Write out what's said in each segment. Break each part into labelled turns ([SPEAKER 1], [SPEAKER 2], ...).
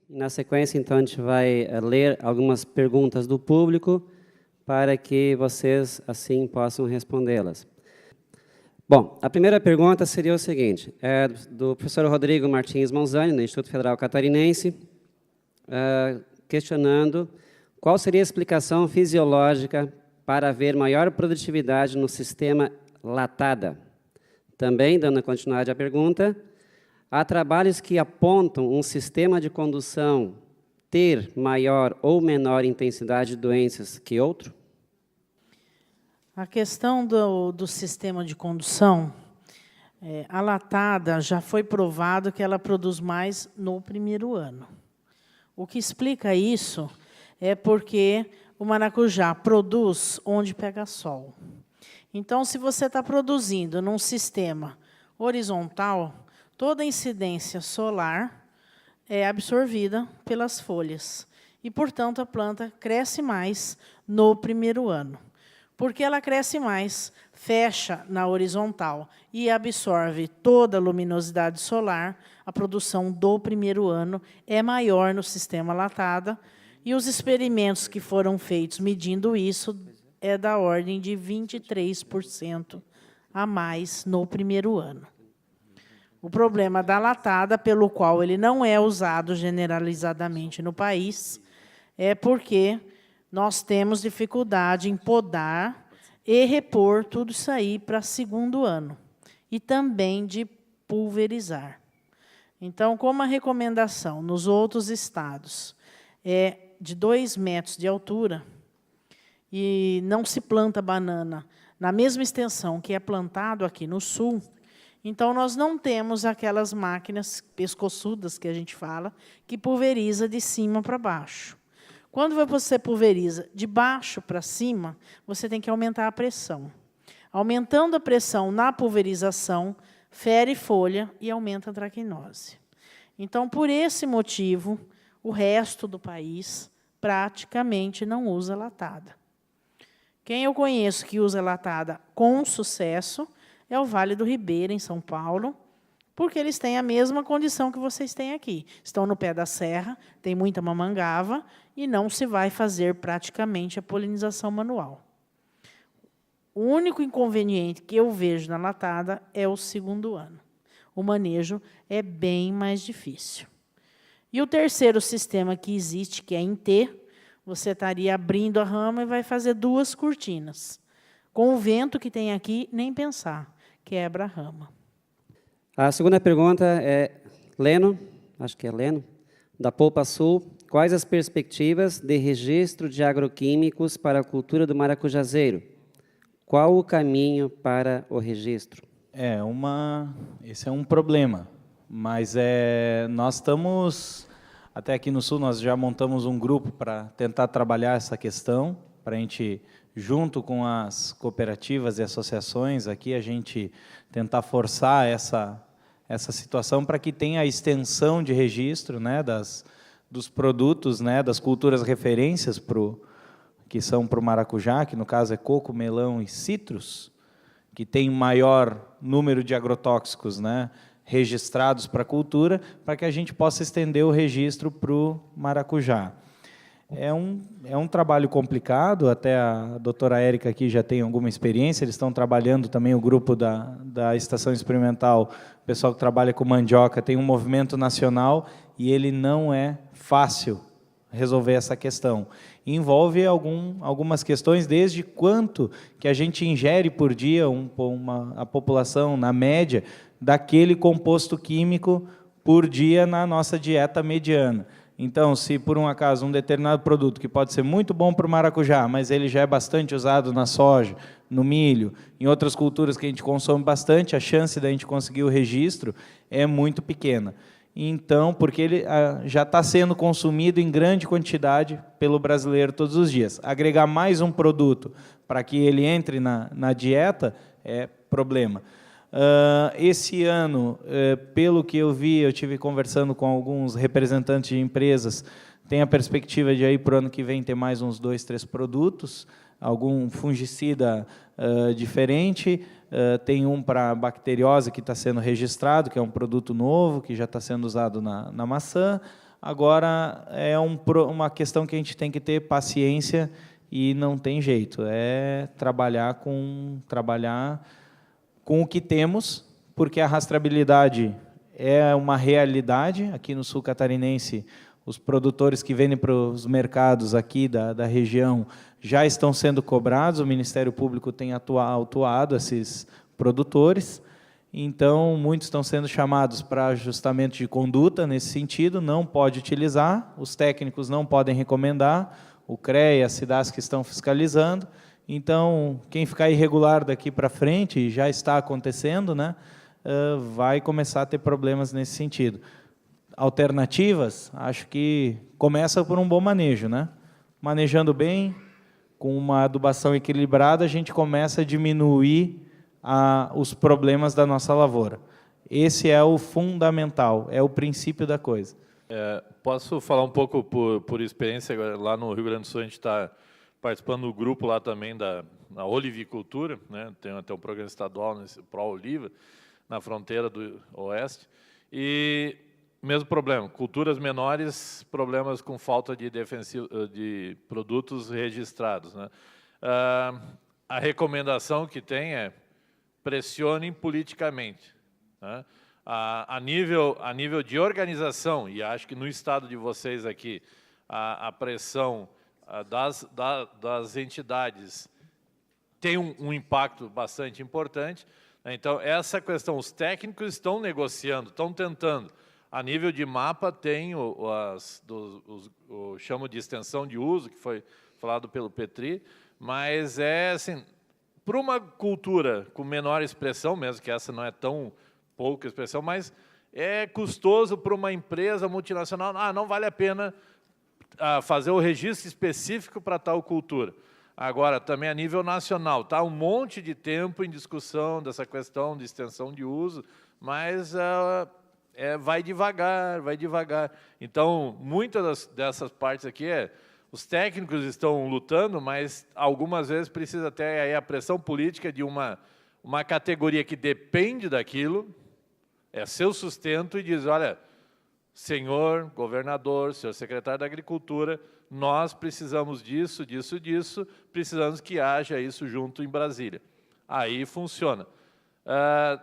[SPEAKER 1] Na sequência, então, a gente vai ler algumas perguntas do público para que vocês, assim, possam respondê-las. Bom, a primeira pergunta seria o seguinte, é do professor Rodrigo Martins Monzani, do Instituto Federal Catarinense, questionando qual seria a explicação fisiológica para haver maior produtividade no sistema latada. Também, dando continuidade à pergunta, há trabalhos que apontam um sistema de condução ter maior ou menor intensidade de doenças que outro?
[SPEAKER 2] A questão do sistema de condução, a latada já foi provado que ela produz mais no primeiro ano. O que explica isso é porque o maracujá produz onde pega sol. Então, se você está produzindo num sistema horizontal, toda a incidência solar é absorvida pelas folhas. E, portanto, a planta cresce mais no primeiro ano. Porque ela cresce mais, fecha na horizontal e absorve toda a luminosidade solar, a produção do primeiro ano é maior no sistema latada, e os experimentos que foram feitos medindo isso é da ordem de 23% a mais no primeiro ano. O problema da latada, pelo qual ele não é usado generalizadamente no país, é porque nós temos dificuldade em podar e repor tudo isso aí para segundo ano. E também de pulverizar. Então, como a recomendação nos outros estados é de 2 metros de altura, e não se planta banana na mesma extensão que é plantado aqui no sul, então nós não temos aquelas máquinas pescoçudas que a gente fala, que pulveriza de cima para baixo. Quando você pulveriza de baixo para cima, você tem que aumentar a pressão. Aumentando a pressão na pulverização, fere folha e aumenta a traquinose. Então, por esse motivo, o resto do país praticamente não usa latada. Quem eu conheço que usa latada com sucesso é o Vale do Ribeira, em São Paulo, porque eles têm a mesma condição que vocês têm aqui. Estão no pé da serra, tem muita mamangava, e não se vai fazer praticamente a polinização manual. O único inconveniente que eu vejo na latada é o segundo ano. O manejo é bem mais difícil. E o terceiro sistema que existe, que é em T, você estaria abrindo a rama e vai fazer 2 cortinas. Com o vento que tem aqui, nem pensar, quebra a rama.
[SPEAKER 1] A segunda pergunta é Leno, acho que é Leno, da Polpa Sul. Quais as perspectivas de registro de agroquímicos para a cultura do maracujazeiro? Qual o caminho para o registro?
[SPEAKER 3] Esse é um problema, mas nós estamos, até aqui no Sul, nós já montamos um grupo para tentar trabalhar essa questão, para a gente, junto com as cooperativas e associações, aqui a gente tentar forçar essa situação para que tenha a extensão de registro, né, dos produtos, né, das culturas referências que são para o maracujá, que no caso é coco, melão e citros, que tem maior número de agrotóxicos, né, registrados para a cultura, para que a gente possa estender o registro para o maracujá. É um trabalho complicado, até a doutora Érica aqui já tem alguma experiência, eles estão trabalhando também, o grupo da Estação Experimental, o pessoal que trabalha com mandioca, tem um movimento nacional e ele não é fácil resolver essa questão. Envolve algumas questões, desde quanto que a gente ingere por dia, a população, na média, daquele composto químico por dia na nossa dieta mediana. Então, se por um acaso um determinado produto, que pode ser muito bom para o maracujá, mas ele já é bastante usado na soja, no milho, em outras culturas que a gente consome bastante, a chance da gente conseguir o registro é muito pequena. Então, porque ele já está sendo consumido em grande quantidade pelo brasileiro todos os dias. Agregar mais um produto para que ele entre na dieta é problema. Esse ano, pelo que eu vi, eu tive conversando com alguns representantes de empresas, tem a perspectiva de aí para o ano que vem ter mais uns 2, 3 produtos, algum fungicida diferente, tem um para bacteriose que está sendo registrado, que é um produto novo, que já está sendo usado na maçã, Agora, é uma questão que a gente tem que ter paciência e não tem jeito. É trabalhar com o que temos, porque a rastreabilidade é uma realidade. Aqui no sul catarinense, os produtores que vendem para os mercados aqui da região já estão sendo cobrados, o Ministério Público tem autuado esses produtores. Então, muitos estão sendo chamados para ajustamento de conduta nesse sentido, não pode utilizar, os técnicos não podem recomendar, o CREA e a SIDASC estão fiscalizando. Então, quem ficar irregular daqui para frente, e já está acontecendo, né, vai começar a ter problemas nesse sentido. Alternativas, acho que começa por um bom manejo, né? Manejando bem, com uma adubação equilibrada, a gente começa a diminuir os problemas da nossa lavoura. Esse é o fundamental, é o princípio da coisa.
[SPEAKER 4] Posso falar um pouco por experiência? Lá no Rio Grande do Sul, a gente está participando do grupo lá também da olivicultura, né? Tem até um programa estadual, Pro-Oliva, na fronteira do Oeste. E mesmo problema, culturas menores, problemas com falta de produtos registrados, né? A recomendação que tem é pressionem politicamente, né? A nível de organização, e acho que no estado de vocês aqui, a pressão das entidades tem um impacto bastante importante. Então, essa questão, os técnicos estão negociando, estão tentando. A nível de mapa, tem chamo de extensão de uso, que foi falado pelo Petri, mas é assim, para uma cultura com menor expressão, mesmo que essa não é tão pouca expressão, mas é custoso para uma empresa multinacional, não vale a pena fazer o registro específico para tal cultura. Agora, também a nível nacional, está um monte de tempo em discussão dessa questão de extensão de uso, mas vai devagar, vai devagar. Então, muitas dessas partes aqui os técnicos estão lutando, mas algumas vezes precisa ter aí a pressão política de uma categoria que depende daquilo, é seu sustento, e diz, olha, senhor governador, senhor secretário da Agricultura, nós precisamos disso, disso, disso, precisamos que haja isso junto em Brasília. Aí funciona.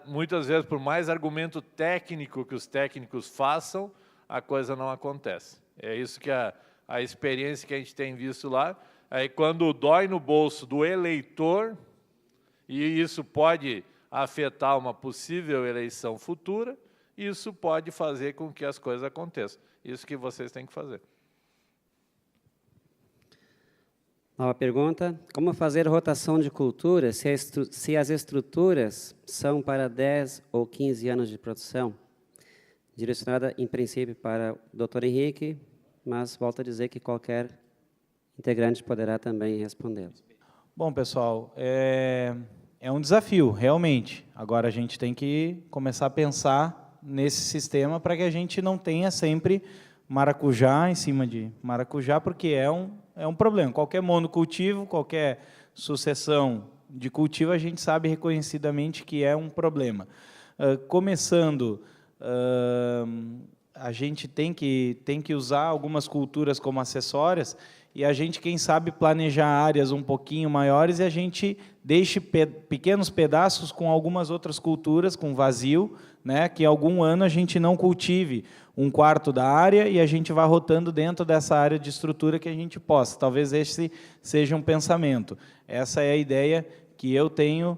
[SPEAKER 4] Muitas vezes, por mais argumento técnico que os técnicos façam, a coisa não acontece. É isso que a experiência que a gente tem visto lá. Aí, quando dói no bolso do eleitor, e isso pode afetar uma possível eleição futura, isso pode fazer com que as coisas aconteçam. Isso que vocês têm que fazer.
[SPEAKER 1] Nova pergunta. Como fazer rotação de cultura se as estruturas são para 10 ou 15 anos de produção? Direcionada, em princípio, para o Dr. Henrique, mas volto a dizer que qualquer integrante poderá também respondê-lo.
[SPEAKER 3] Bom, pessoal, é um desafio, realmente. Agora, a gente tem que começar a pensar nesse sistema para que a gente não tenha sempre maracujá em cima de maracujá, porque é um problema. Qualquer monocultivo, qualquer sucessão de cultivo, a gente sabe reconhecidamente que é um problema. Começando, a gente tem que usar algumas culturas como acessórias, e a gente, quem sabe, planejar áreas um pouquinho maiores e a gente deixe pequenos pedaços com algumas outras culturas, com vazio, né, que algum ano a gente não cultive um quarto da área e a gente vá rotando dentro dessa área de estrutura que a gente possa. Talvez esse seja um pensamento. Essa é a ideia que eu tenho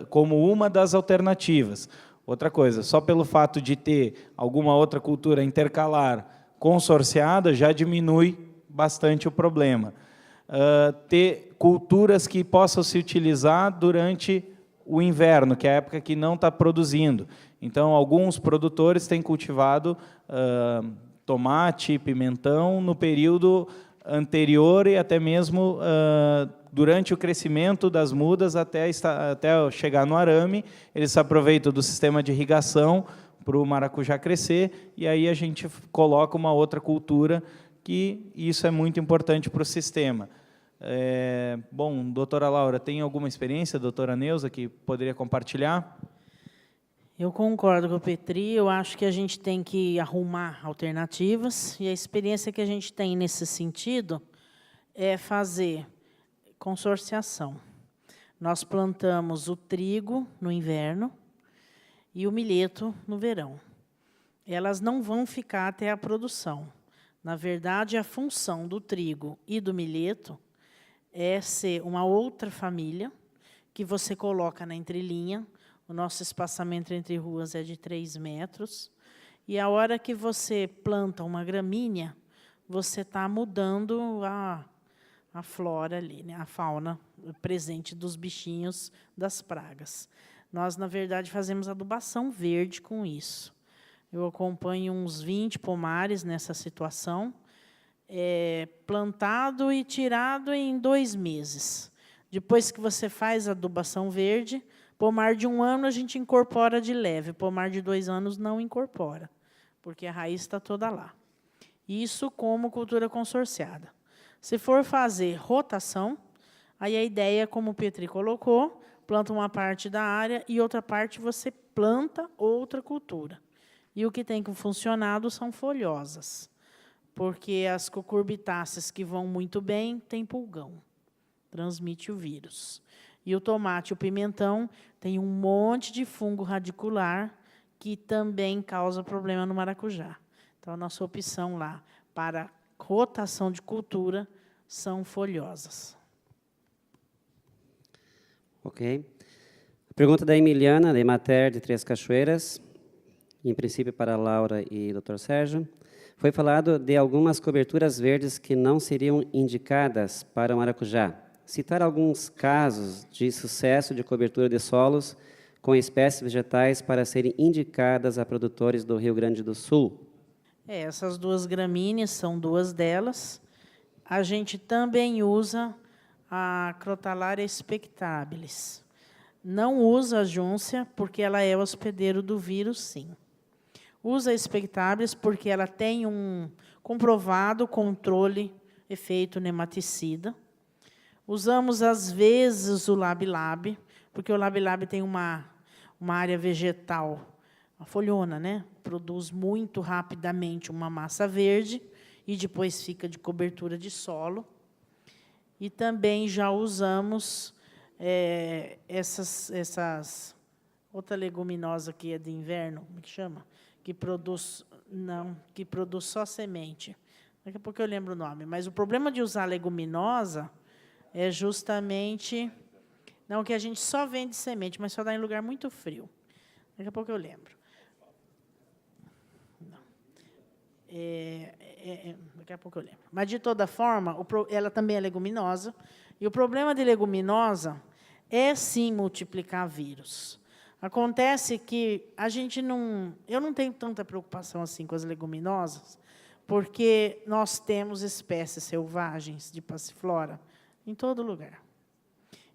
[SPEAKER 3] como uma das alternativas. Outra coisa, só pelo fato de ter alguma outra cultura intercalar consorciada, já diminui bastante o problema. Ter culturas que possam se utilizar durante o inverno, que é a época que não está produzindo. Então, alguns produtores têm cultivado tomate, pimentão no período anterior e até mesmo durante o crescimento das mudas até chegar no arame. Eles se aproveitam do sistema de irrigação para o maracujá crescer, e aí a gente coloca uma outra cultura, que isso é muito importante para o sistema. Bom, doutora Laura, tem alguma experiência, doutora Neuza, que poderia compartilhar?
[SPEAKER 2] Eu concordo com o Petri, eu acho que a gente tem que arrumar alternativas, e a experiência que a gente tem nesse sentido é fazer consorciação. Nós plantamos o trigo no inverno e o milheto no verão. Elas não vão ficar até a produção. Na verdade, a função do trigo e do milheto é ser uma outra família que você coloca na entrelinha. O nosso espaçamento entre ruas é de 3 metros. E a hora que você planta uma gramínea, você está mudando a flora ali, né, a fauna presente dos bichinhos, das pragas. Nós, na verdade, fazemos adubação verde com isso. Eu acompanho uns 20 pomares nessa situação, plantado e tirado em 2 meses. Depois que você faz a adubação verde, pomar de 1 ano a gente incorpora de leve, pomar de 2 anos não incorpora, porque a raiz está toda lá. Isso como cultura consorciada. Se for fazer rotação, aí a ideia, como o Petri colocou, planta uma parte da área e outra parte você planta outra cultura. E o que tem funcionado são folhosas, porque as cucurbitáceas que vão muito bem têm pulgão, transmite o vírus. E o tomate e o pimentão tem um monte de fungo radicular que também causa problema no maracujá. Então, a nossa opção lá para rotação de cultura são folhosas.
[SPEAKER 1] Ok. Pergunta da Emiliana, da Emater, de Três Cachoeiras, em princípio para a Laura e o Dr. Sérgio. Foi falado de algumas coberturas verdes que não seriam indicadas para o maracujá. Citar alguns casos de sucesso de cobertura de solos com espécies vegetais para serem indicadas a produtores do Rio Grande do Sul.
[SPEAKER 2] Essas 2 gramíneas são 2 delas. A gente também usa a Crotalaria spectabilis. Não usa a Júncia, porque ela é hospedeiro do vírus, sim. Usa a spectabilis porque ela tem um comprovado controle, efeito nematicida. Usamos, às vezes, o Lab-Lab, porque o Lab-Lab tem uma área vegetal, a folhona, né? Produz muito rapidamente uma massa verde e depois fica de cobertura de solo. E também já usamos outra leguminosa que é de inverno, como que chama? Que produz só semente. Daqui a pouco eu lembro o nome. Mas o problema de usar leguminosa é justamente não que a gente só vende semente, mas só dá em lugar muito frio. Daqui a pouco eu lembro. Não. Daqui a pouco eu lembro. Mas, de toda forma, ela também é leguminosa. E o problema de leguminosa é, sim, multiplicar vírus. Acontece que eu não tenho tanta preocupação assim com as leguminosas, porque nós temos espécies selvagens de passiflora em todo lugar.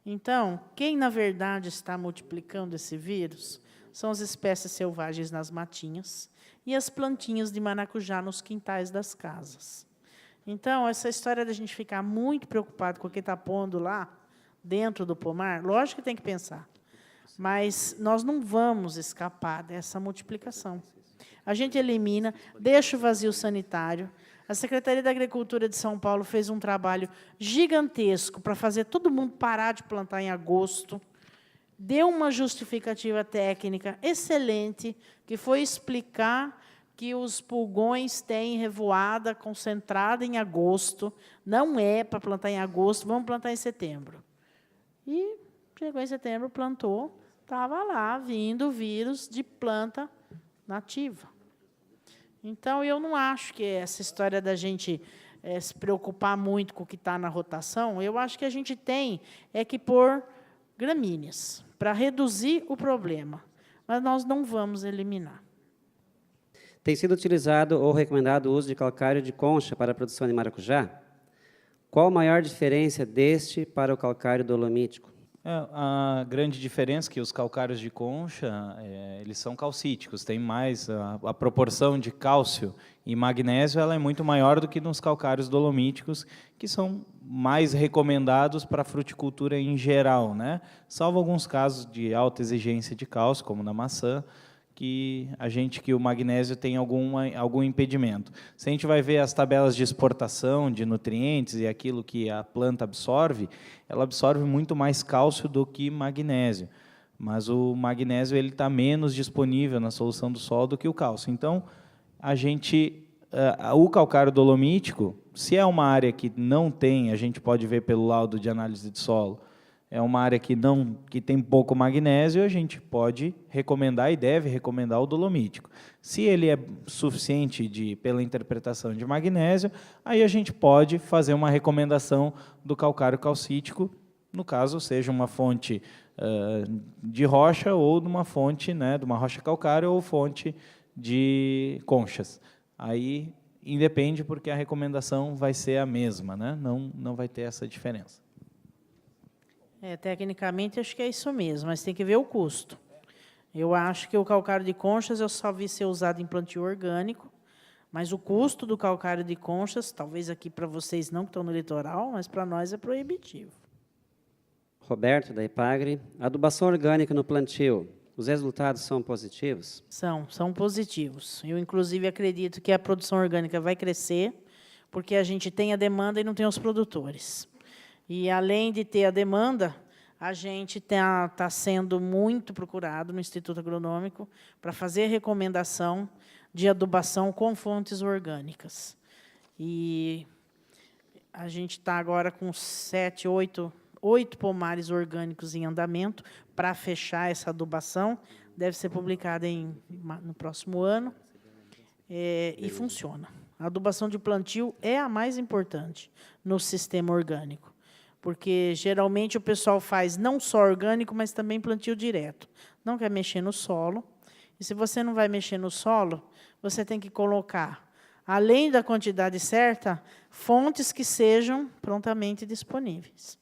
[SPEAKER 2] Então, quem, na verdade, está multiplicando esse vírus são as espécies selvagens nas matinhas e as plantinhas de maracujá nos quintais das casas. Então, essa história da gente ficar muito preocupado com o que está pondo lá dentro do pomar, lógico que tem que pensar, mas nós não vamos escapar dessa multiplicação. A gente elimina, deixa o vazio sanitário. A Secretaria da Agricultura de São Paulo fez um trabalho gigantesco para fazer todo mundo parar de plantar em agosto. Deu uma justificativa técnica excelente, que foi explicar que os pulgões têm revoada concentrada em agosto, não é para plantar em agosto, vamos plantar em setembro. E chegou em setembro, plantou, estava lá vindo o vírus de planta nativa. Então, eu não acho que essa história da gente se preocupar muito com o que está na rotação, eu acho que a gente tem que pôr gramíneas para reduzir o problema, mas nós não vamos eliminar.
[SPEAKER 1] Tem sido utilizado ou recomendado o uso de calcário de concha para a produção de maracujá? Qual a maior diferença deste para o calcário dolomítico?
[SPEAKER 3] A grande diferença é que os calcários de concha, eles são calcíticos, tem mais, a proporção de cálcio e magnésio ela é muito maior do que nos calcários dolomíticos, que são mais recomendados para a fruticultura em geral, né? Salvo alguns casos de alta exigência de cálcio, como na maçã, que o magnésio tem algum impedimento. Se a gente vai ver as tabelas de exportação de nutrientes e aquilo que a planta absorve, ela absorve muito mais cálcio do que magnésio. Mas o magnésio ele está menos disponível na solução do solo do que o cálcio. Então, o calcário dolomítico, se é uma área que não tem, a gente pode ver pelo laudo de análise de solo, é uma área que tem pouco magnésio, a gente pode recomendar e deve recomendar o dolomítico. Se ele é suficiente pela interpretação de magnésio, aí a gente pode fazer uma recomendação do calcário calcítico, no caso, seja uma fonte de rocha ou de uma fonte, né, de uma rocha calcária ou fonte de conchas. Aí independe, porque a recomendação vai ser a mesma, né? Não vai ter essa diferença.
[SPEAKER 2] Tecnicamente, acho que é isso mesmo, mas tem que ver o custo. Eu acho que o calcário de conchas eu só vi ser usado em plantio orgânico, mas o custo do calcário de conchas, talvez aqui para vocês não que estão no litoral, mas para nós é proibitivo.
[SPEAKER 1] Roberto, da Ipagre. Adubação orgânica no plantio, os resultados são positivos?
[SPEAKER 2] São positivos. Eu, inclusive, acredito que a produção orgânica vai crescer, porque a gente tem a demanda e não tem os produtores. E, além de ter a demanda, a gente tá sendo muito procurado no Instituto Agronômico para fazer recomendação de adubação com fontes orgânicas. E a gente está agora com 8 pomares orgânicos em andamento para fechar essa adubação. Deve ser publicada no próximo ano. E funciona. A adubação de plantio é a mais importante no sistema orgânico, porque, geralmente, o pessoal faz não só orgânico, mas também plantio direto. Não quer mexer no solo. E, se você não vai mexer no solo, você tem que colocar, além da quantidade certa, fontes que sejam prontamente disponíveis.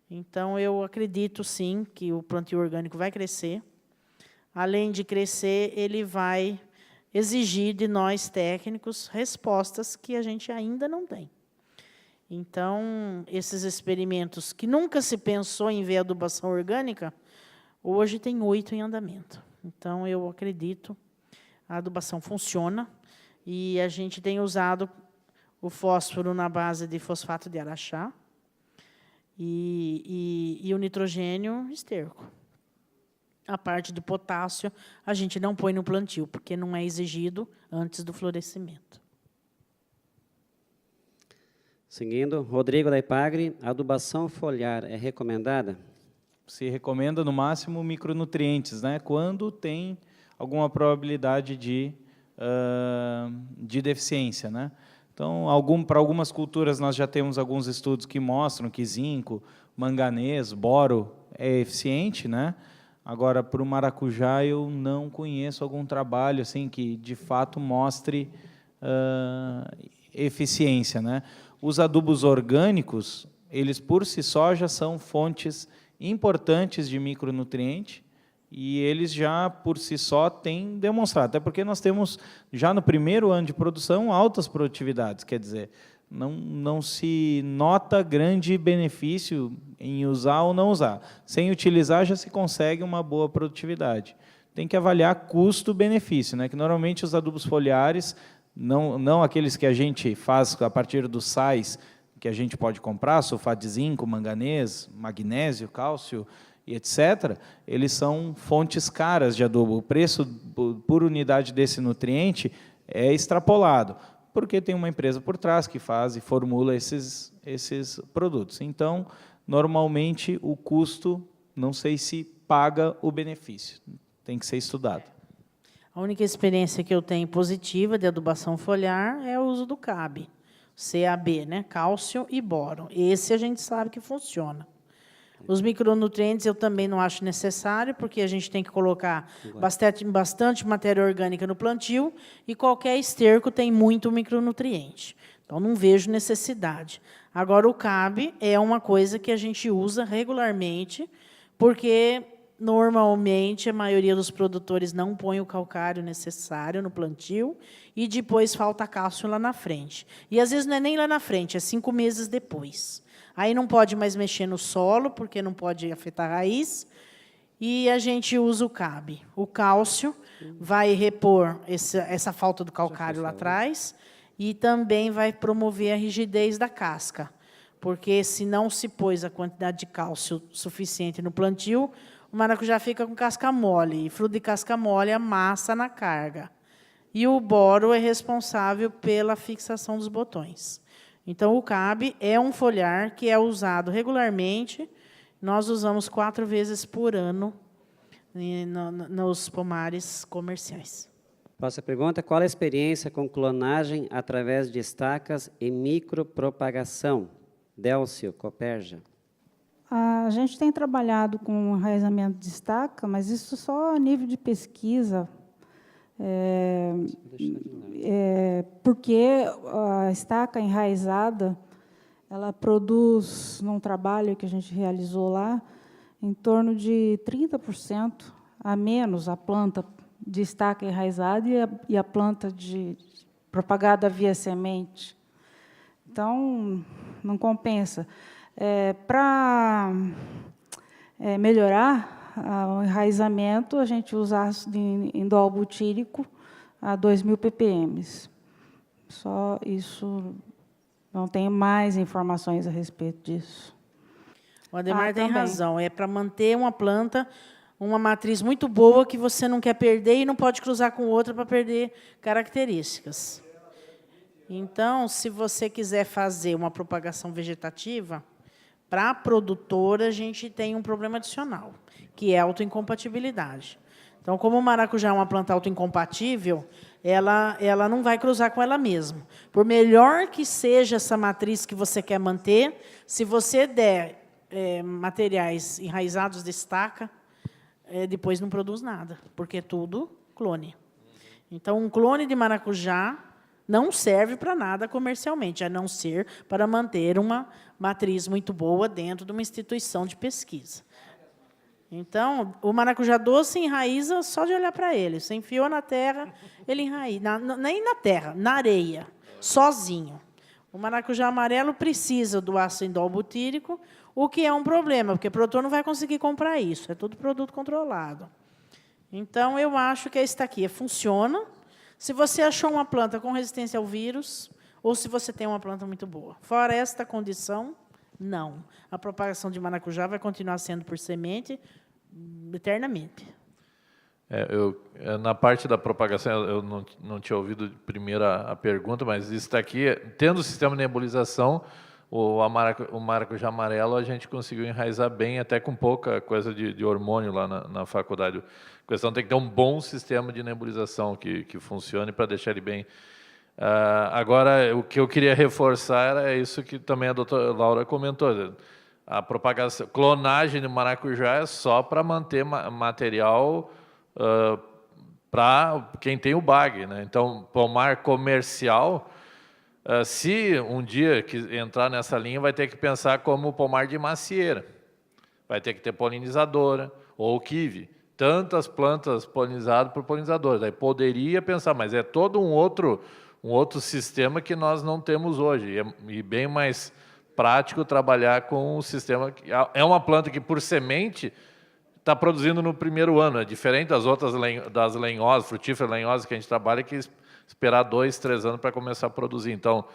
[SPEAKER 2] Então, eu acredito, sim, que o plantio orgânico vai crescer. Além de crescer, ele vai exigir de nós, técnicos, respostas que a gente ainda não tem. Então, esses experimentos que nunca se pensou em ver adubação orgânica, hoje tem 8 em andamento. Então, eu acredito a adubação funciona e a gente tem usado o fósforo na base de fosfato de araxá e o nitrogênio esterco. A parte do potássio a gente não põe no plantio, porque não é exigido antes do florescimento.
[SPEAKER 1] Seguindo, Rodrigo, da Ipagre. A adubação foliar é recomendada?
[SPEAKER 3] Se recomenda, no máximo, micronutrientes, né? Quando tem alguma probabilidade de deficiência, né? Então, para algumas culturas, nós já temos alguns estudos que mostram que zinco, manganês, boro é eficiente, né? Agora, para o maracujá, eu não conheço algum trabalho assim, que, de fato, mostre eficiência, né? Os adubos orgânicos, eles, por si só, já são fontes importantes de micronutriente, e eles já, por si só, têm demonstrado. Até porque nós temos, já no primeiro ano de produção, altas produtividades. Quer dizer, não se nota grande benefício em usar ou não usar. Sem utilizar, já se consegue uma boa produtividade. Tem que avaliar custo-benefício, né? Que normalmente os adubos foliares, não aqueles que a gente faz a partir dos sais que a gente pode comprar, sulfato de zinco, manganês, magnésio, cálcio, e etc., eles são fontes caras de adubo. O preço por unidade desse nutriente é extrapolado, porque tem uma empresa por trás que faz e formula esses produtos. Então, normalmente, o custo, não sei se paga o benefício. Tem que ser estudado.
[SPEAKER 2] A única experiência que eu tenho positiva de adubação foliar é o uso do CAB, CAB, né? Cálcio e boro. Esse a gente sabe que funciona. Os micronutrientes eu também não acho necessário, porque a gente tem que colocar bastante matéria orgânica no plantio, e qualquer esterco tem muito micronutriente. Então, não vejo necessidade. Agora, o CAB é uma coisa que a gente usa regularmente, porque, normalmente, a maioria dos produtores não põe o calcário necessário no plantio, e depois falta cálcio lá na frente. E, às vezes, não é nem lá na frente, é 5 meses depois. Aí não pode mais mexer no solo, porque não pode afetar a raiz, e a gente usa o CAB. O cálcio, vai repor essa falta do calcário lá atrás e também vai promover a rigidez da casca, porque se não se pôs a quantidade de cálcio suficiente no plantio, o maracujá fica com casca mole, e fruto de casca mole amassa na carga. E o boro é responsável pela fixação dos botões. Então, o CAB é um foliar que é usado regularmente. Nós usamos 4 vezes por ano nos pomares comerciais.
[SPEAKER 1] Próxima pergunta: qual a experiência com clonagem através de estacas e micropropagação? Délcio Coperja.
[SPEAKER 5] A gente tem trabalhado com enraizamento de estaca, mas isso só a nível de pesquisa, porque a estaca enraizada, ela produz, num trabalho que a gente realizou lá, em torno de 30% a menos a planta de estaca enraizada e a planta propagada via semente. Então, não compensa. Para melhorar o enraizamento, a gente usa ácido indol butírico a 2.000 ppm. Só isso, não tenho mais informações a respeito disso.
[SPEAKER 2] O Ademar tem razão. É para manter uma planta, uma matriz muito boa que você não quer perder e não pode cruzar com outra para perder características. Então, se você quiser fazer uma propagação vegetativa, para a produtora, a gente tem um problema adicional, que é a autoincompatibilidade. Então, como o maracujá é uma planta autoincompatível, ela não vai cruzar com ela mesma. Por melhor que seja essa matriz que você quer manter, se você der materiais enraizados de estaca, depois não produz nada, porque é tudo clone. Então, um clone de maracujá não serve para nada comercialmente, a não ser para manter uma matriz muito boa dentro de uma instituição de pesquisa. Então, o maracujá doce enraiza só de olhar para ele. Você enfiou na terra, ele enraiza. Nem na terra, na areia, sozinho. O maracujá amarelo precisa do ácido indol butírico, o que é um problema, porque o produtor não vai conseguir comprar isso. É tudo produto controlado. Então, eu acho que a estaquia funciona se você achou uma planta com resistência ao vírus ou se você tem uma planta muito boa. Fora esta condição, não. A propagação de maracujá vai continuar sendo por semente eternamente.
[SPEAKER 4] Na parte da propagação, eu não tinha ouvido primeiro a pergunta, mas isso está aqui. Tendo o sistema de nebulização, o maracujá amarelo a gente conseguiu enraizar bem, até com pouca coisa de hormônio lá na faculdade. A questão tem que ter um bom sistema de nebulização que funcione para deixar ele bem. Agora, o que eu queria reforçar era isso que também a doutora Laura comentou. A propagação, clonagem de maracujá é só para manter material para quem tem o bag, né? Então, pomar comercial, se um dia que entrar nessa linha, vai ter que pensar como pomar de macieira. Vai ter que ter polinizadora ou kiwi. Tantas plantas polinizadas por polinizadores. Aí poderia pensar, mas é todo um outro sistema que nós não temos hoje. E bem mais prático trabalhar com um sistema. É uma planta que, por semente, está produzindo no primeiro ano. É diferente das outras das lenhosas, frutíferas lenhosas que a gente trabalha, que esperar 2, 3 anos para começar a produzir. Então,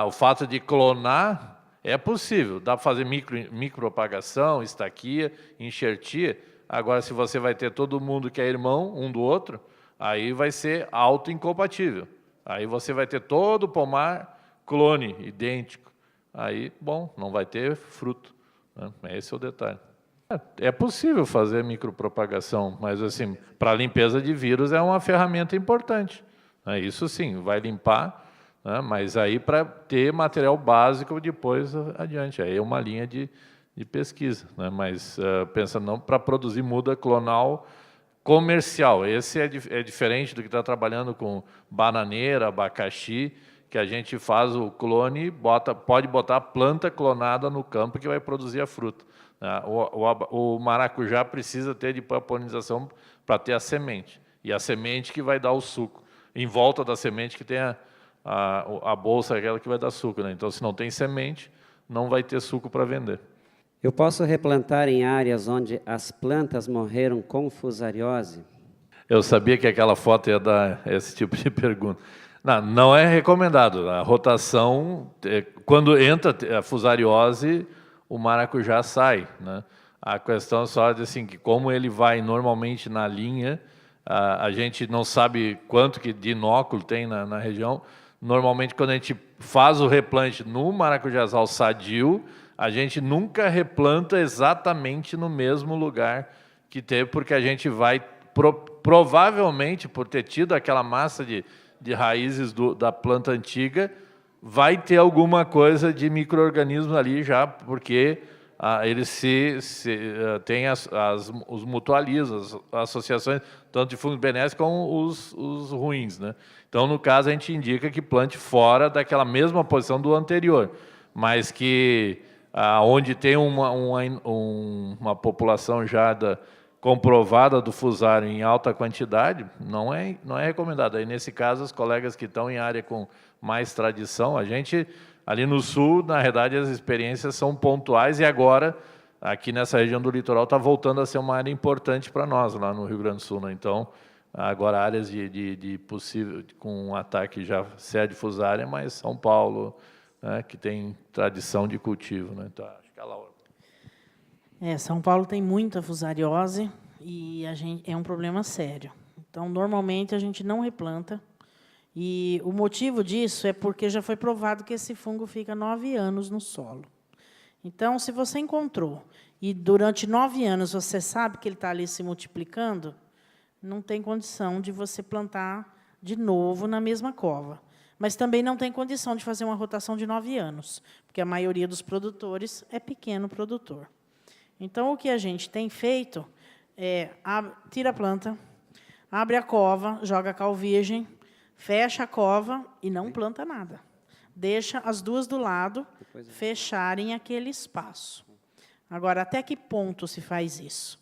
[SPEAKER 4] o fato de clonar é possível. Dá para fazer micropropagação, estaquia, enxertia. Agora, se você vai ter todo mundo que é irmão um do outro, aí vai ser autoincompatível. Aí você vai ter todo o pomar clone, idêntico. Aí, bom, não vai ter fruto, né? Esse é o detalhe. É possível fazer micropropagação, mas, assim, para limpeza de vírus é uma ferramenta importante. Isso sim, vai limpar, né? Mas aí para ter material básico depois adiante. Aí é uma linha de pesquisa, né? Mas pensa não para produzir muda clonal comercial. Esse é diferente do que está trabalhando com bananeira, abacaxi, que a gente faz o clone, pode botar a planta clonada no campo que vai produzir a fruta. O maracujá precisa ter de polinização para ter a semente. E a semente que vai dar o suco. Em volta da semente que tem a bolsa, aquela que vai dar suco, né? Então, se não tem semente, não vai ter suco para vender.
[SPEAKER 1] Eu posso replantar em áreas onde as plantas morreram com fusariose?
[SPEAKER 4] Eu sabia que aquela foto ia dar esse tipo de pergunta. Não é recomendado. A rotação, quando entra a fusariose, o maracujá sai, né? A questão só é assim, que como ele vai normalmente na linha, a gente não sabe quanto que de inóculo tem na região. Normalmente, quando a gente faz o replante no maracujazal sadio, a gente nunca replanta exatamente no mesmo lugar que teve, porque a gente vai, provavelmente, por ter tido aquela massa de raízes da planta antiga, vai ter alguma coisa de micro-organismos ali já, porque eles têm os mutualismos, as associações, tanto de fungos benéficos como os ruins, né? Então, no caso, a gente indica que plante fora daquela mesma posição do anterior, mas que onde tem uma população já comprovada do fusário em alta quantidade, não é recomendado. Aí, nesse caso, os colegas que estão em área com mais tradição, a gente, ali no sul, na verdade, as experiências são pontuais, e agora, aqui nessa região do litoral, está voltando a ser uma área importante para nós, lá no Rio Grande do Sul, né? Então, agora áreas de possível, com um ataque já sede fusária, mas São Paulo, né, que tem tradição de cultivo, né? Então, acho que a Laura.
[SPEAKER 2] São Paulo tem muita fusariose e é um problema sério. Então, normalmente, a gente não replanta. E o motivo disso é porque já foi provado que esse fungo fica 9 anos no solo. Então, se você encontrou e durante 9 anos você sabe que ele está ali se multiplicando, não tem condição de você plantar de novo na mesma cova. Mas também não tem condição de fazer uma rotação de 9 anos, porque a maioria dos produtores é pequeno produtor. Então, o que a gente tem feito é tira a planta, abre a cova, joga cal virgem, fecha a cova e não planta nada. Deixa as duas do lado fecharem aquele espaço. Agora, até que ponto se faz isso?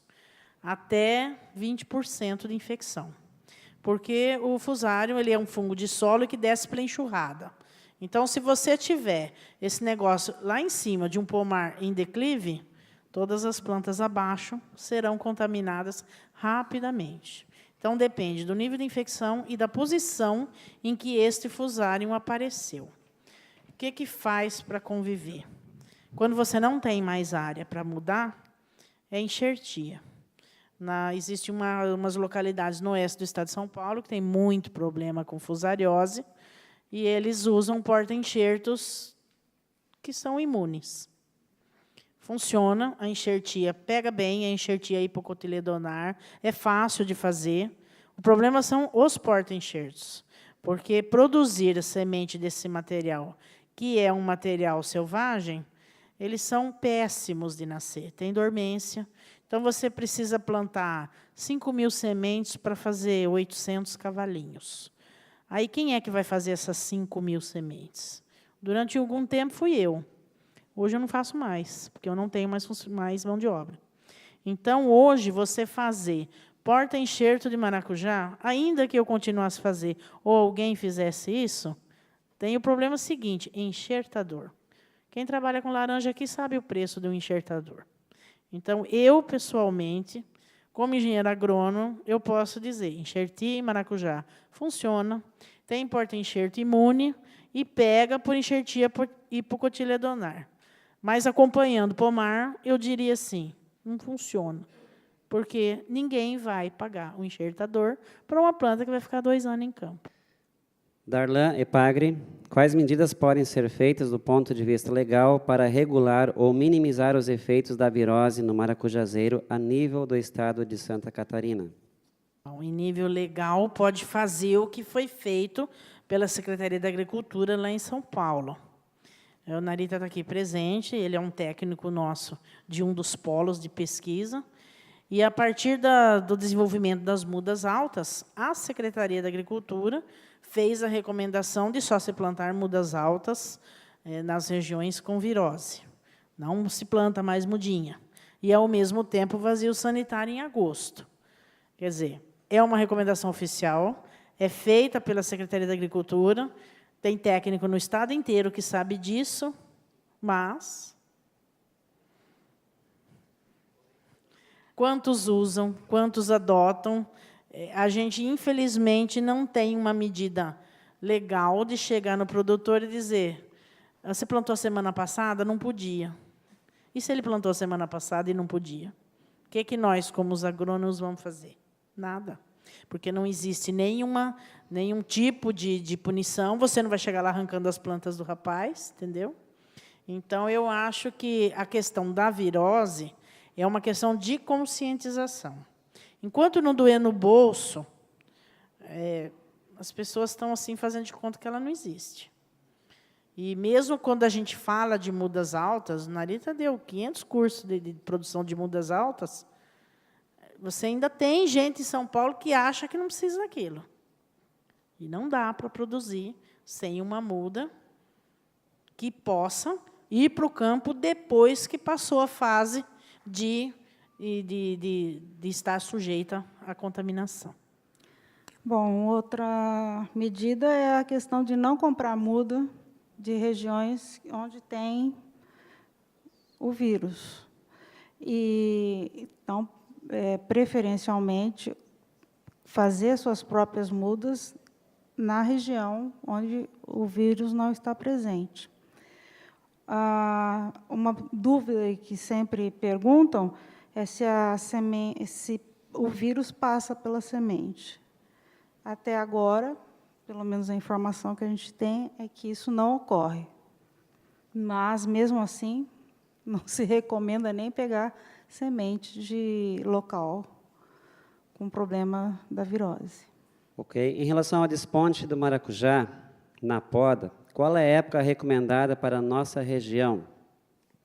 [SPEAKER 2] Até 20% de infecção. Porque o fusário ele é um fungo de solo que desce pela enxurrada. Então, se você tiver esse negócio lá em cima de um pomar em declive, todas as plantas abaixo serão contaminadas rapidamente. Então, depende do nível de infecção e da posição em que este fusário apareceu. O que faz para conviver? Quando você não tem mais área para mudar, é enxertia. Existem umas localidades no oeste do estado de São Paulo que tem muito problema com fusariose, e eles usam porta-enxertos que são imunes. Funciona, a enxertia pega bem, a enxertia hipocotiledonar, é fácil de fazer. O problema são os porta-enxertos, porque produzir a semente desse material, que é um material selvagem, eles são péssimos de nascer, tem dormência. Então, você precisa plantar 5.000 sementes para fazer 800 cavalinhos. Aí, quem é que vai fazer essas 5.000 sementes? Durante algum tempo, fui eu. Hoje eu não faço mais, porque eu não tenho mais mão de obra. Então, hoje, você fazer porta-enxerto de maracujá, ainda que eu continuasse a fazer, ou alguém fizesse isso, tem o problema seguinte, enxertador. Quem trabalha com laranja aqui sabe o preço de um enxertador. Então, eu, pessoalmente, como engenheiro agrônomo, eu posso dizer, enxertia em maracujá funciona, tem porta-enxerto imune e pega por enxertia hipocotiledonar. Mas, acompanhando o pomar, eu diria assim, não funciona, porque ninguém vai pagar um enxertador para uma planta que vai ficar 2 anos em campo.
[SPEAKER 1] Darlan Epagre, quais medidas podem ser feitas do ponto de vista legal para regular ou minimizar os efeitos da virose no maracujazeiro a nível do estado de Santa Catarina?
[SPEAKER 2] Bom, em nível legal, pode fazer o que foi feito pela Secretaria da Agricultura lá em São Paulo. O Narita está aqui presente, ele é um técnico nosso de um dos polos de pesquisa, e, a partir do desenvolvimento das mudas altas, a Secretaria da Agricultura fez a recomendação de só se plantar mudas altas nas regiões com virose. Não se planta mais mudinha. E, ao mesmo tempo, vazio sanitário em agosto. Quer dizer, é uma recomendação oficial, é feita pela Secretaria da Agricultura, tem técnico no estado inteiro que sabe disso, mas quantos usam, quantos adotam, a gente, infelizmente, não tem uma medida legal de chegar no produtor e dizer: você plantou a semana passada? Não podia. E se ele plantou a semana passada e não podia? O que nós, como os agrônomos, vamos fazer? Nada. Porque não existe nenhum tipo de punição. Você não vai chegar lá arrancando as plantas do rapaz, entendeu? Então, eu acho que a questão da virose é uma questão de conscientização. Enquanto não doer no bolso, as pessoas estão assim fazendo de conta que ela não existe. E mesmo quando a gente fala de mudas altas, Narita deu 500 cursos de produção de mudas altas, você ainda tem gente em São Paulo que acha que não precisa daquilo. E não dá para produzir sem uma muda que possa ir para o campo depois que passou a fase de estar sujeita à contaminação.
[SPEAKER 5] Bom, outra medida é a questão de não comprar muda de regiões onde tem o vírus. Então, preferencialmente, fazer suas próprias mudas na região onde o vírus não está presente. Uma dúvida que sempre perguntam é se o vírus passa pela semente. Até agora, pelo menos a informação que a gente tem, é que isso não ocorre. Mas, mesmo assim, não se recomenda nem pegar semente de local com problema da virose.
[SPEAKER 1] Ok. Em relação ao desponte do maracujá na poda, qual é a época recomendada para a nossa região?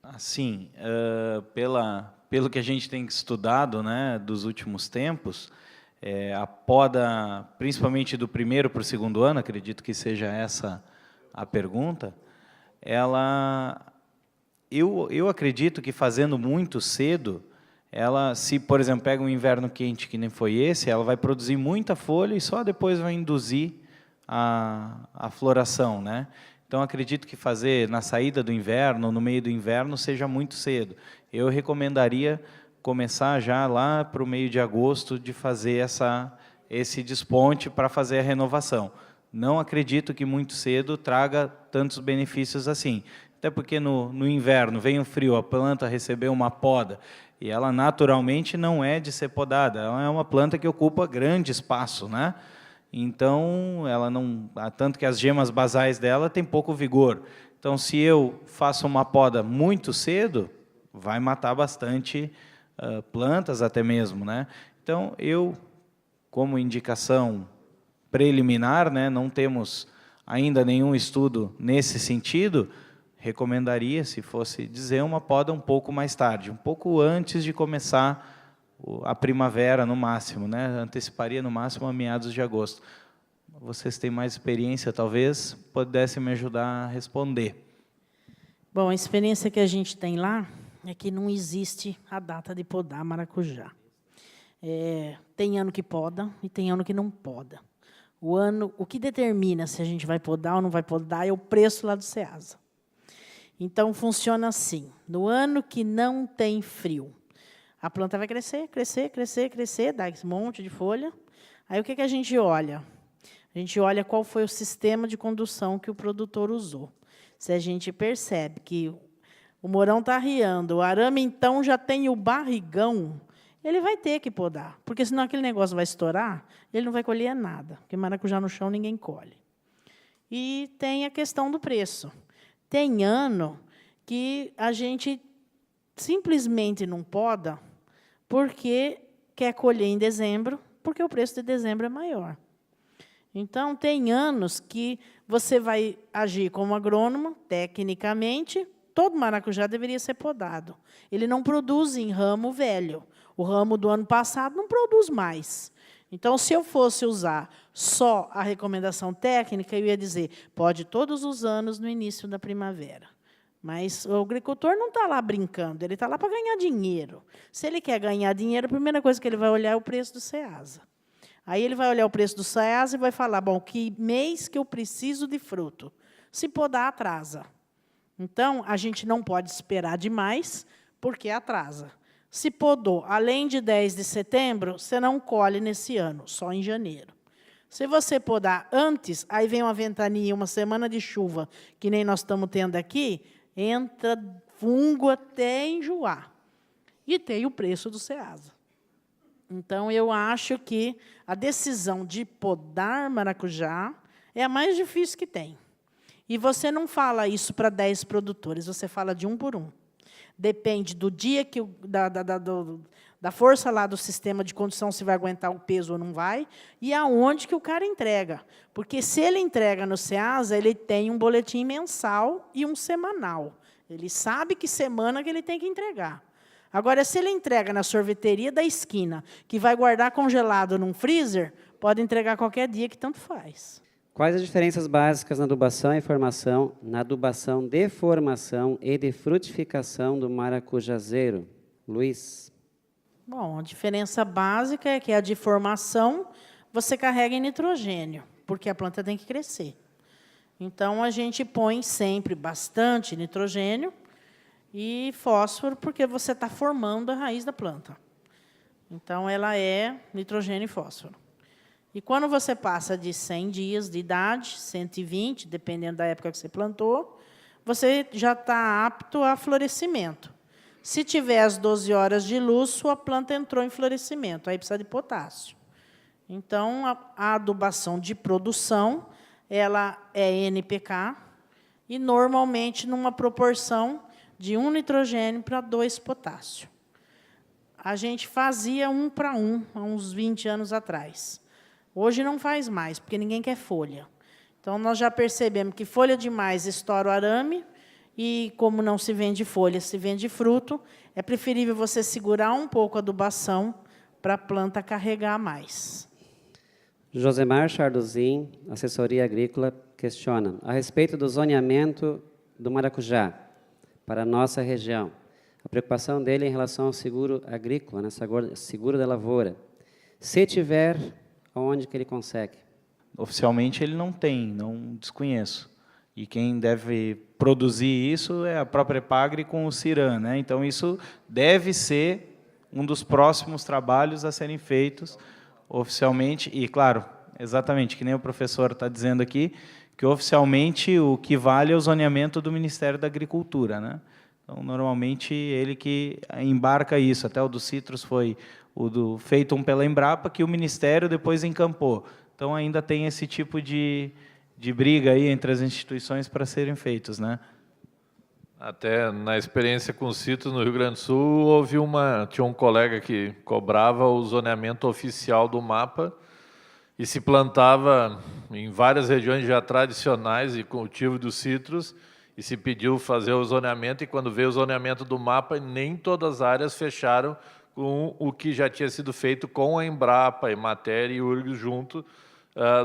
[SPEAKER 3] Assim, pelo que a gente tem estudado, né, dos últimos tempos, a poda, principalmente do primeiro para o segundo ano, acredito que seja essa a pergunta, eu acredito que fazendo muito cedo, se, por exemplo, pega um inverno quente, que nem foi esse, ela vai produzir muita folha e só depois vai induzir a floração, né? Então, acredito que fazer na saída do inverno, no meio do inverno, seja muito cedo. Eu recomendaria começar já lá para o meio de agosto de fazer esse desponte para fazer a renovação. Não acredito que muito cedo traga tantos benefícios assim. Até porque no inverno vem o frio, a planta recebeu uma poda, e ela naturalmente não é de ser podada, ela é uma planta que ocupa grande espaço, né? Então, ela não, tanto que as gemas basais dela têm pouco vigor. Então, se eu faço uma poda muito cedo, vai matar bastante plantas até mesmo, né? Então, eu, como indicação preliminar, né, não temos ainda nenhum estudo nesse sentido, recomendaria, se fosse dizer, uma poda um pouco mais tarde, um pouco antes de começar a primavera, no máximo, né? Anteciparia, no máximo, a meados de agosto. Vocês têm mais experiência, talvez pudessem me ajudar a responder.
[SPEAKER 2] Bom, a experiência que a gente tem lá é que não existe a data de podar maracujá. Tem ano que poda e tem ano que não poda. O que determina se a gente vai podar ou não vai podar é o preço lá do Ceasa. Então, funciona assim. No ano que não tem frio, a planta vai crescer, crescer, crescer, crescer, dá esse monte de folha. Aí, o que a gente olha? A gente olha qual foi o sistema de condução que o produtor usou. Se a gente percebe que o morão está arriando, o arame, então, já tem o barrigão, ele vai ter que podar, porque senão aquele negócio vai estourar, ele não vai colher nada, porque maracujá no chão ninguém colhe. E tem a questão do preço. Tem ano que a gente simplesmente não poda porque quer colher em dezembro, porque o preço de dezembro é maior. Então, tem anos que você vai agir como agrônomo, tecnicamente, todo maracujá deveria ser podado. Ele não produz em ramo velho. O ramo do ano passado não produz mais. Então, se eu fosse usar só a recomendação técnica, eu ia dizer, pode todos os anos no início da primavera. Mas o agricultor não está lá brincando, ele está lá para ganhar dinheiro. Se ele quer ganhar dinheiro, a primeira coisa que ele vai olhar é o preço do Ceasa. Aí ele vai olhar o preço do Ceasa e vai falar, bom, que mês que eu preciso de fruto? Se podar, atrasa. Então, a gente não pode esperar demais, porque atrasa. Se podou além de 10 de setembro, você não colhe nesse ano, só em janeiro. Se você podar antes, aí vem uma ventania, uma semana de chuva, que nem nós estamos tendo aqui, entra fungo até enjoar. E tem o preço do Ceasa. Então, eu acho que a decisão de podar maracujá é a mais difícil que tem. E você não fala isso para 10 produtores, você fala de um por um. Depende do dia que da força lá do sistema de condução, se vai aguentar o peso ou não vai, e aonde que o cara entrega. Porque, se ele entrega no Ceasa, ele tem um boletim mensal e um semanal. Ele sabe que semana que ele tem que entregar. Agora, se ele entrega na sorveteria da esquina, que vai guardar congelado num freezer, pode entregar qualquer dia, que tanto faz.
[SPEAKER 1] Quais as diferenças básicas na adubação e formação, na adubação de formação e de frutificação do maracujazeiro? Luiz.
[SPEAKER 2] Bom, a diferença básica é que a de formação você carrega em nitrogênio, porque a planta tem que crescer. Então, a gente põe sempre bastante nitrogênio e fósforo, porque você está formando a raiz da planta. Então, ela é nitrogênio e fósforo. E quando você passa de 100 dias de idade, 120, dependendo da época que você plantou, você já está apto a florescimento. Se tiver as 12 horas de luz, sua planta entrou em florescimento, aí precisa de potássio. Então, a adubação de produção, ela é NPK, e, normalmente, numa proporção de 1 nitrogênio para 2 potássio. A gente fazia 1 para 1, há uns 20 anos atrás. Hoje não faz mais, porque ninguém quer folha. Então, nós já percebemos que folha demais estoura o arame, e, como não se vende folha, se vende fruto, é preferível você segurar um pouco a adubação para a planta carregar mais.
[SPEAKER 1] Josemar Charduzin, assessoria agrícola, questiona a respeito do zoneamento do maracujá para a nossa região. A preocupação dele é em relação ao seguro agrícola, né, seguro da lavoura. Se tiver, onde que ele consegue?
[SPEAKER 3] Oficialmente ele não tem, não desconheço. E quem deve produzir isso é a própria Epagre com o Ciran, né? Então, isso deve ser um dos próximos trabalhos a serem feitos oficialmente. E, claro, exatamente, que nem o professor está dizendo aqui, que oficialmente o que vale é o zoneamento do Ministério da Agricultura, né? Então, normalmente, ele que embarca isso. Até o do Citrus foi feito pela Embrapa, que o Ministério depois encampou. Então, ainda tem esse tipo de briga aí entre as instituições para serem feitos, né?
[SPEAKER 4] Até na experiência com o Citrus no Rio Grande do Sul, tinha um colega que cobrava o zoneamento oficial do mapa e se plantava em várias regiões já tradicionais e cultivo do Citrus, e se pediu fazer o zoneamento, e quando veio o zoneamento do mapa, nem todas as áreas fecharam com o que já tinha sido feito com a Embrapa, Emater e URGS junto,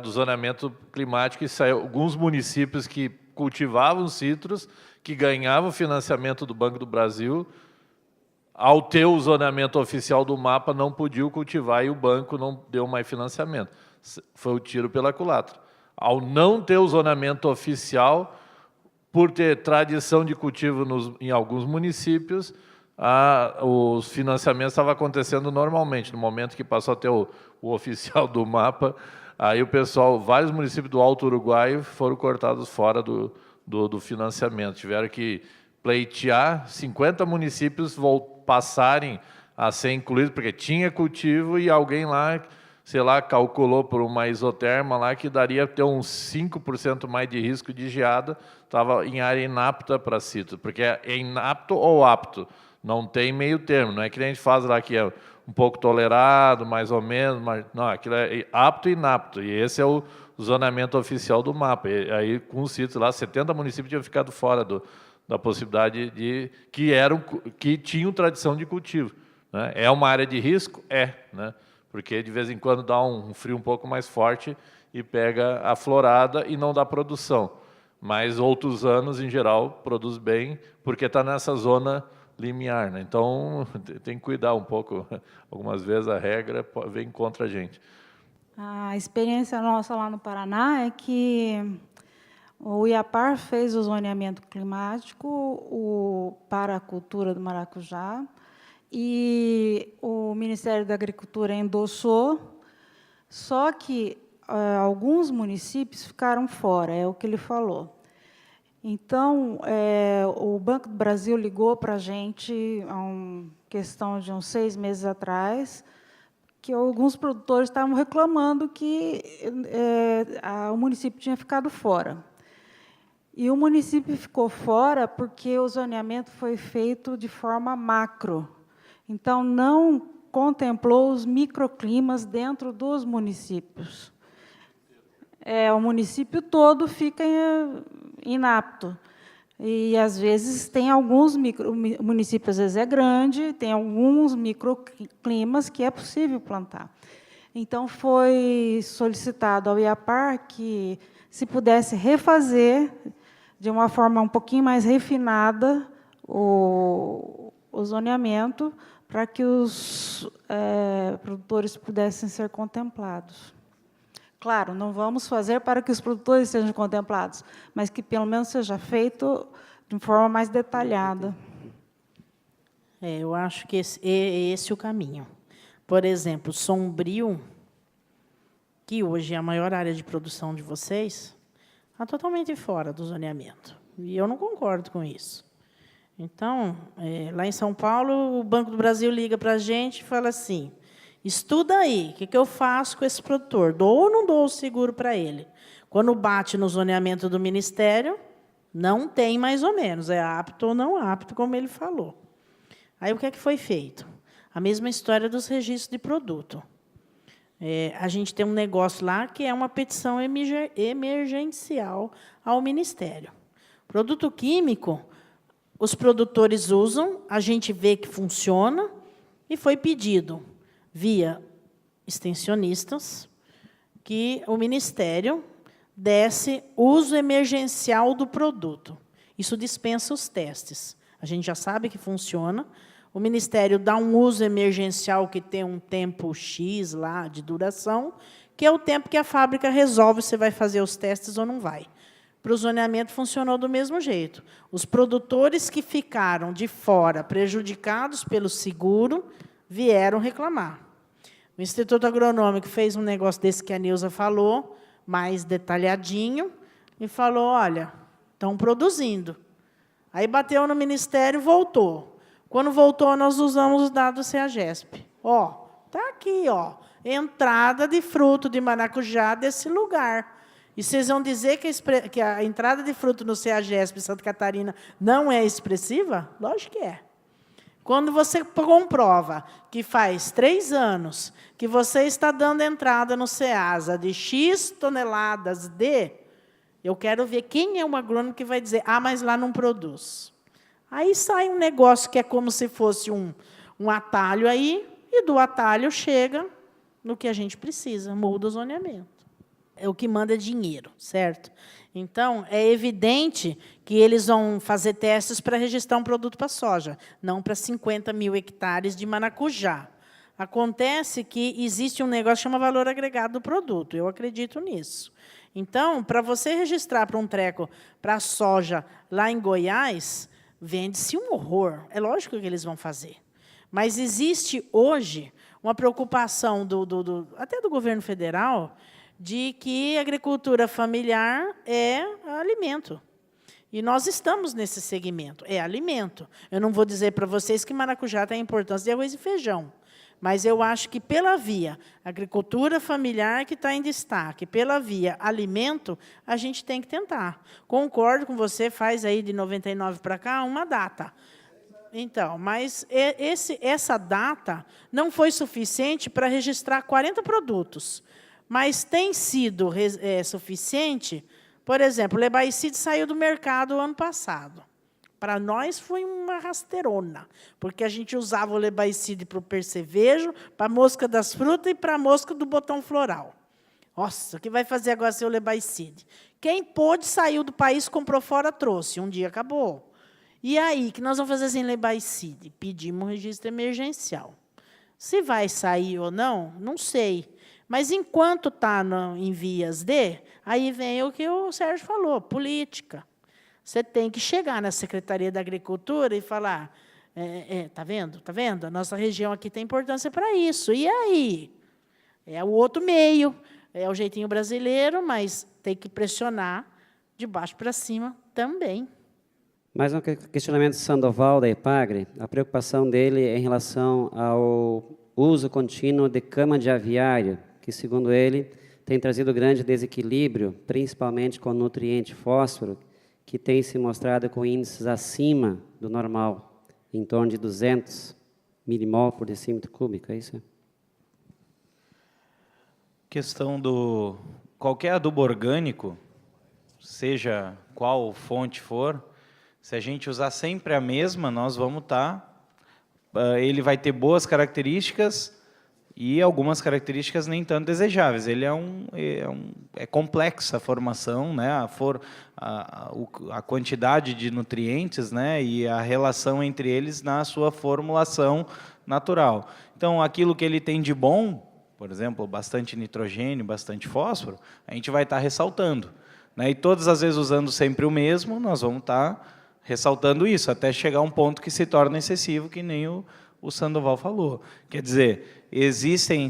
[SPEAKER 4] do zoneamento climático, e saiu alguns municípios que cultivavam citros, que ganhavam financiamento do Banco do Brasil, ao ter o zoneamento oficial do mapa, não podiam cultivar e o banco não deu mais financiamento. Foi o tiro pela culatra. Ao não ter o zoneamento oficial, por ter tradição de cultivo em alguns municípios, os financiamentos estavam acontecendo normalmente. No momento que passou a ter o oficial do mapa, aí o pessoal, vários municípios do Alto Uruguai foram cortados fora do financiamento. Tiveram que pleitear 50 municípios passarem a ser incluídos, porque tinha cultivo e alguém lá, sei lá, calculou por uma isoterma lá que daria ter uns 5% mais de risco de geada, estava em área inapta para citro, porque é inapto ou apto, não tem meio termo, não é que a gente faz lá que é um pouco tolerado, mais ou menos, mas não, aquilo é apto e inapto, e esse é o zoneamento oficial do mapa. E aí, com os sítios lá, 70 municípios tinham ficado fora da possibilidade que tinham tradição de cultivo, né? É uma área de risco? É, né? Porque de vez em quando dá um frio um pouco mais forte e pega a florada e não dá produção. Mas outros anos, em geral, produz bem, porque está nessa zona limiar, né? Então, tem que cuidar um pouco. Algumas vezes a regra vem contra a gente.
[SPEAKER 5] A experiência nossa lá no Paraná é que o IAPAR fez o zoneamento climático para a cultura do maracujá e o Ministério da Agricultura endossou, só que alguns municípios ficaram fora, é o que ele falou. Então, o Banco do Brasil ligou para a gente, questão de uns 6 meses atrás, que alguns produtores estavam reclamando que o município tinha ficado fora. E o município ficou fora porque o zoneamento foi feito de forma macro. Então, não contemplou os microclimas dentro dos municípios. O município todo fica inapto. E, às vezes, tem alguns o município, às vezes, é grande, tem alguns microclimas que é possível plantar. Então, foi solicitado ao IAPAR que, se pudesse refazer, de uma forma um pouquinho mais refinada, o zoneamento, para que os produtores pudessem ser contemplados. Claro, não vamos fazer para que os produtores sejam contemplados, mas que, pelo menos, seja feito de forma mais detalhada.
[SPEAKER 2] Eu acho que esse é o caminho. Por exemplo, Sombrio, que hoje é a maior área de produção de vocês, está totalmente fora do zoneamento. E eu não concordo com isso. Então, lá em São Paulo, o Banco do Brasil liga para a gente e fala assim: estuda aí, o que eu faço com esse produtor? Dou ou não dou o seguro para ele? Quando bate no zoneamento do Ministério, não tem mais ou menos, é apto ou não apto, como ele falou. Aí, o que é que foi feito? A mesma história dos registros de produto. A gente tem um negócio lá que é uma petição emergencial ao Ministério. Produto químico, os produtores usam, a gente vê que funciona, e foi pedido, via extensionistas, que o Ministério desse uso emergencial do produto. Isso dispensa os testes. A gente já sabe que funciona. O Ministério dá um uso emergencial que tem um tempo X lá de duração, que é o tempo que a fábrica resolve se vai fazer os testes ou não vai. Para o zoneamento funcionou do mesmo jeito. Os produtores que ficaram de fora, prejudicados pelo seguro, vieram reclamar. O Instituto Agronômico fez um negócio desse que a Nilza falou, mais detalhadinho, e falou: olha, estão produzindo. Aí bateu no Ministério e voltou. Quando voltou, nós usamos os dados do CEAGESP. Está aqui, entrada de fruto de maracujá desse lugar. E vocês vão dizer que a entrada de fruto no CEAGESP em Santa Catarina não é expressiva? Lógico que é. Quando você comprova que faz 3 anos que você está dando entrada no CEASA de X toneladas eu quero ver quem é o agrônomo que vai dizer: mas lá não produz. Aí sai um negócio que é como se fosse um atalho aí, e do atalho chega no que a gente precisa, muda o zoneamento. O que manda é dinheiro, certo? Então, é evidente que eles vão fazer testes para registrar um produto para soja, não para 50 mil hectares de maracujá. Acontece que existe um negócio que chama valor agregado do produto, eu acredito nisso. Então, para você registrar para um treco para soja lá em Goiás, vende-se um horror. É lógico que eles vão fazer. Mas existe hoje uma preocupação até do governo federal de que a agricultura familiar é alimento. E nós estamos nesse segmento, é alimento. Eu não vou dizer para vocês que maracujá tem a importância de arroz e feijão, mas eu acho que, pela via agricultura familiar, que está em destaque, pela via alimento, a gente tem que tentar. Concordo com você, faz aí de 99 para cá uma data. Então, mas essa data não foi suficiente para registrar 40 produtos. Mas tem sido suficiente. Por exemplo, o Lebaicide saiu do mercado o ano passado. Para nós foi uma rasteirona, porque a gente usava o Lebaicide para o percevejo, para a mosca das frutas e para a mosca do botão floral. Nossa, o que vai fazer agora ser o Lebaicide? Quem pôde saiu do país, comprou fora, trouxe. Um dia acabou. E aí, o que nós vamos fazer sem Lebaicide? Pedimos um registro emergencial. Se vai sair ou não, não sei. Mas, enquanto está em vias aí vem o que o Sérgio falou, política. Você tem que chegar na Secretaria da Agricultura e falar: Tá vendo? Tá vendo? A nossa região aqui tem importância para isso. E aí? É o outro meio, é o jeitinho brasileiro, mas tem que pressionar de baixo para cima também.
[SPEAKER 1] Mais um questionamento de Sandoval, da EPAGRE. A preocupação dele é em relação ao uso contínuo de cama de aviário, que, segundo ele, tem trazido grande desequilíbrio, principalmente com o nutriente fósforo, que tem se mostrado com índices acima do normal, em torno de 200 milimol por decímetro cúbico, é isso?
[SPEAKER 3] Questão do qualquer adubo orgânico, seja qual fonte for, se a gente usar sempre a mesma, nós vamos ele vai ter boas características e algumas características nem tanto desejáveis. Ele é complexa a formação, né? A quantidade de nutrientes, né? E a relação entre eles na sua formulação natural. Então, aquilo que ele tem de bom, por exemplo, bastante nitrogênio, bastante fósforo, a gente vai estar ressaltando, né? E todas as vezes usando sempre o mesmo, nós vamos estar ressaltando isso, até chegar a um ponto que se torna excessivo, que nem o Sandoval falou. Quer dizer,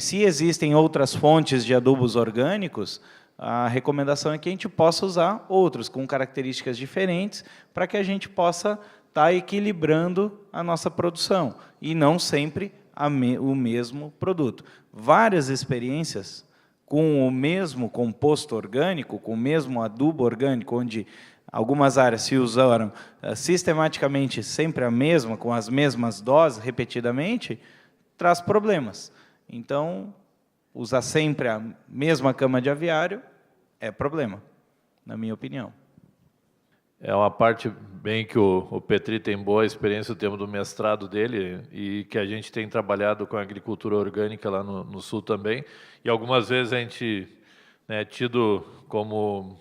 [SPEAKER 3] se existem outras fontes de adubos orgânicos, a recomendação é que a gente possa usar outros, com características diferentes, para que a gente possa estar equilibrando a nossa produção, e não sempre o mesmo produto. Várias experiências com o mesmo composto orgânico, com o mesmo adubo orgânico, onde algumas áreas se usaram sistematicamente sempre a mesma, com as mesmas doses, repetidamente, traz problemas. Então, usar sempre a mesma cama de aviário é problema, na minha opinião.
[SPEAKER 4] É uma parte bem que o Petri tem boa experiência no tema do mestrado dele e que a gente tem trabalhado com a agricultura orgânica lá no Sul também. E algumas vezes a gente, né, tido como...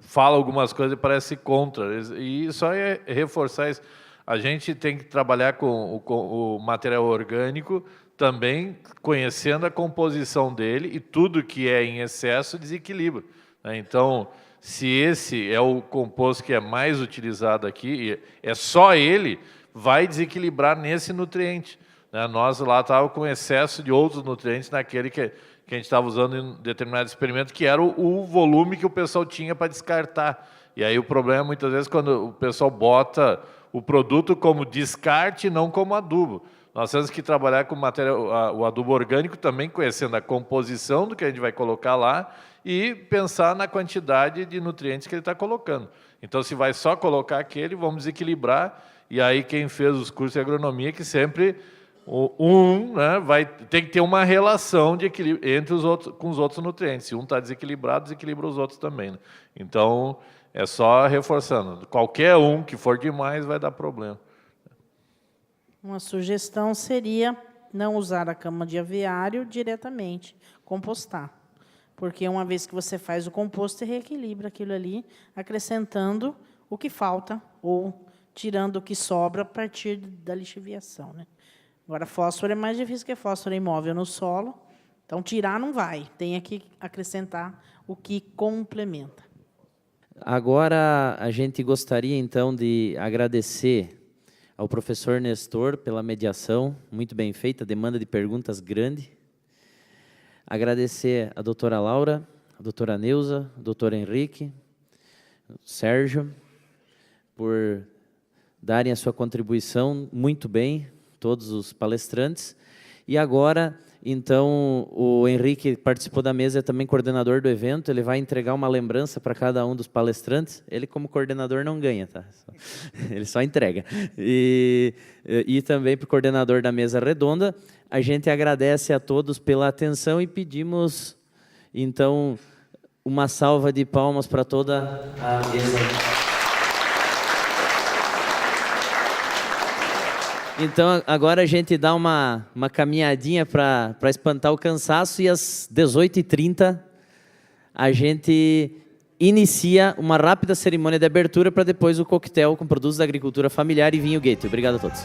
[SPEAKER 4] fala algumas coisas e parece contra. E só é reforçar isso. A gente tem que trabalhar com o material orgânico também conhecendo a composição dele e tudo que é em excesso desequilibra, né? Então, se esse é o composto que é mais utilizado aqui, é só ele, vai desequilibrar nesse nutriente, né? Nós lá estávamos com excesso de outros nutrientes naquele que a gente estava usando em determinado experimento, que era o volume que o pessoal tinha para descartar. E aí o problema é, muitas vezes, quando o pessoal bota o produto como descarte e não como adubo. Nós temos que trabalhar com o adubo orgânico também, conhecendo a composição do que a gente vai colocar lá e pensar na quantidade de nutrientes que ele está colocando. Então, se vai só colocar aquele, vamos desequilibrar. E aí, quem fez os cursos de agronomia, que sempre né, tem que ter uma relação de equilíbrio entre os outros, com os outros nutrientes. Se um está desequilibrado, desequilibra os outros também, né? Então, é só reforçando. Qualquer um que for demais vai dar problema.
[SPEAKER 2] Uma sugestão seria não usar a cama de aviário diretamente, compostar. Porque uma vez que você faz o composto, você reequilibra aquilo ali, acrescentando o que falta ou tirando o que sobra a partir da lixiviação, né? Agora, fósforo é mais difícil, porque fósforo é imóvel no solo, então tirar não vai, tem que acrescentar o que complementa.
[SPEAKER 6] Agora, a gente gostaria, então, de agradecer ao professor Nestor pela mediação, muito bem feita, demanda de perguntas grande. Agradecer a doutora Laura, a doutora Neuza, o doutor Henrique, o Sérgio, por darem a sua contribuição muito bem, todos os palestrantes. E agora, então, o Henrique participou da mesa, é também coordenador do evento, ele vai entregar uma lembrança para cada um dos palestrantes. Ele, como coordenador, não ganha, tá? Ele só entrega. E também para o coordenador da mesa redonda. A gente agradece a todos pela atenção e pedimos, então, uma salva de palmas para toda a mesa. Então, agora a gente dá uma caminhadinha para espantar o cansaço e às 18h30 a gente inicia uma rápida cerimônia de abertura para depois o coquetel com produtos da agricultura familiar e vinho Goethe. Obrigado a todos.